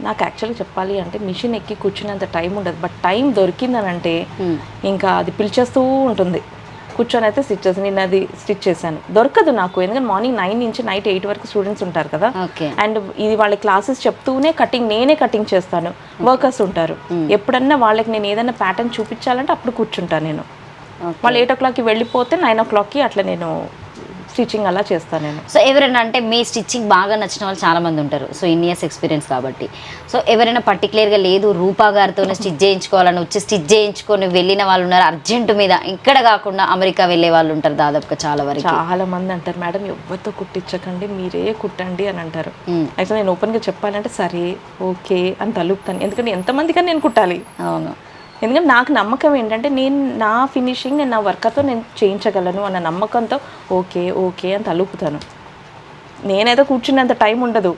నాకు యాక్చువల్గా చెప్పాలి అంటే మిషన్ ఎక్కి కూర్చునేంత టైం ఉండదు, బట్ టైం దొరికిందనంటే ఇంకా అది పిలిచేస్తూ ఉంటుంది. కూర్చొని అయితే స్టిచ్ చేస్తాను. నేను అది స్టిచ్ చేశాను, దొరకదు నాకు, ఎందుకంటే మార్నింగ్ 9 నుంచి నైట్ 8 వరకు స్టూడెంట్స్ ఉంటారు కదా. అండ్ ఇది వాళ్ళ క్లాసెస్ చెప్తూనే నేనే కటింగ్ చేస్తాను. వర్కర్స్ ఉంటారు, ఎప్పుడన్నా వాళ్ళకి నేను ఏదైనా ప్యాటర్న్ చూపించాలంటే అప్పుడు కూర్చుంటాను నేను. వాళ్ళు 8 o'clockకి వెళ్ళిపోతే 9 o'clockకి అట్లా నేను స్టిచ్చింగ్ అలా చేస్తాను నేను. సో ఎవరైనా అంటే మీ స్టిచ్చింగ్ బాగా నచ్చిన వాళ్ళు చాలా మంది ఉంటారు, సో ఇన్ ఇయర్స్ ఎక్స్పీరియన్స్ కాబట్టి. సో ఎవరైనా పర్టికులర్గా లేదు రూపా గారితోనే స్టిచ్ చేయించుకోవాలని వచ్చి స్టిచ్ చేయించుకొని వెళ్ళిన వాళ్ళు ఉన్నారు, అర్జెంటు మీద ఇక్కడ కాకుండా అమెరికా వెళ్ళే వాళ్ళు ఉంటారు దాదాపుగా చాలా వరకు. చాలా మంది అంటారు మేడం ఎవరితో కుట్టించకండి మీరే కుట్టండి అని అంటారు. అయితే నేను ఓపెన్గా చెప్పాలంటే సరే ఓకే అని తలుపుతాను, ఎందుకంటే ఎంతమందికని నేను కుట్టాలి. అవును, ఎందుకంటే నాకు నమ్మకం ఏంటంటే నేను నా ఫినిషింగ్ నేను నా వర్కర్తో నేను చేయించగలను అన్న నమ్మకంతో ఓకే ఓకే అని తలుపుతాను. నేనైతే కూర్చున్నంత టైం ఉండదు,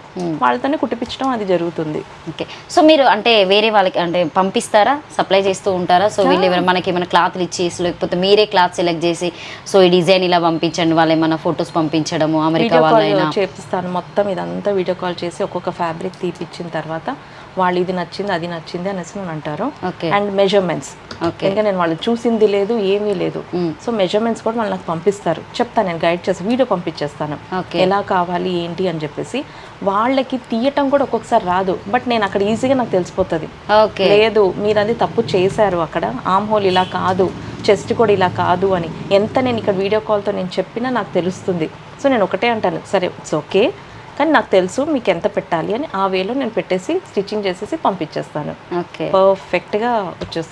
వాళ్ళతోనే కుట్టిపించడం అది జరుగుతుంది. ఓకే. సో మీరు అంటే వేరే వాళ్ళకి అంటే పంపిస్తారా, సప్లై చేస్తూ ఉంటారా? సో వీళ్ళు ఏమైనా మనకి ఏమైనా క్లాత్లు ఇచ్చేసి లేకపోతే మీరే క్లాత్ సెలెక్ట్ చేసి సో ఈ డిజైన్ ఇలా పంపించండి, వాళ్ళు ఏమైనా ఫొటోస్ పంపించడము అమెరికా వాళ్ళైనా చేపిస్తాను. మొత్తం ఇదంతా వీడియో కాల్ చేసి ఒక్కొక్క ఫ్యాబ్రిక్ తీపిచ్చిన తర్వాత వాళ్ళు ఇది నచ్చింది అది నచ్చింది అనేసి అని అంటారు. అండ్ మెజర్మెంట్స్, ఎందుకంటే నేను వాళ్ళు చూసింది లేదు ఏమీ లేదు, సో మెజర్మెంట్స్ కూడా వాళ్ళు నాకు పంపిస్తారు. చెప్తాను, నేను గైడ్ చేసి వీడియో పంపించేస్తాను ఎలా కావాలి ఏంటి అని చెప్పేసి. వాళ్ళకి తీయటం కూడా ఒక్కొక్కసారి రాదు, బట్ నేను అక్కడ ఈజీగా నాకు తెలిసిపోతుంది. లేదు మీరు అది తప్పు చేశారు, అక్కడ ఆమ్ హోల్ ఇలా కాదు, చెస్ట్ కూడా ఇలా కాదు అని ఎంత నేను ఇక్కడ వీడియో కాల్తో నేను చెప్పినా నాకు తెలుస్తుంది. సో నేను ఒకటే అంటాను, సరే ఇట్స్ ఓకే కానీ నాకు తెలుసు మీకు ఎంత పెట్టాలి అని, ఆ వేలో నేను పెట్టేసి స్టిచ్చింగ్ చేసేసి పంపించేస్తాను, పర్ఫెక్ట్గా వచ్చేస్తుంది.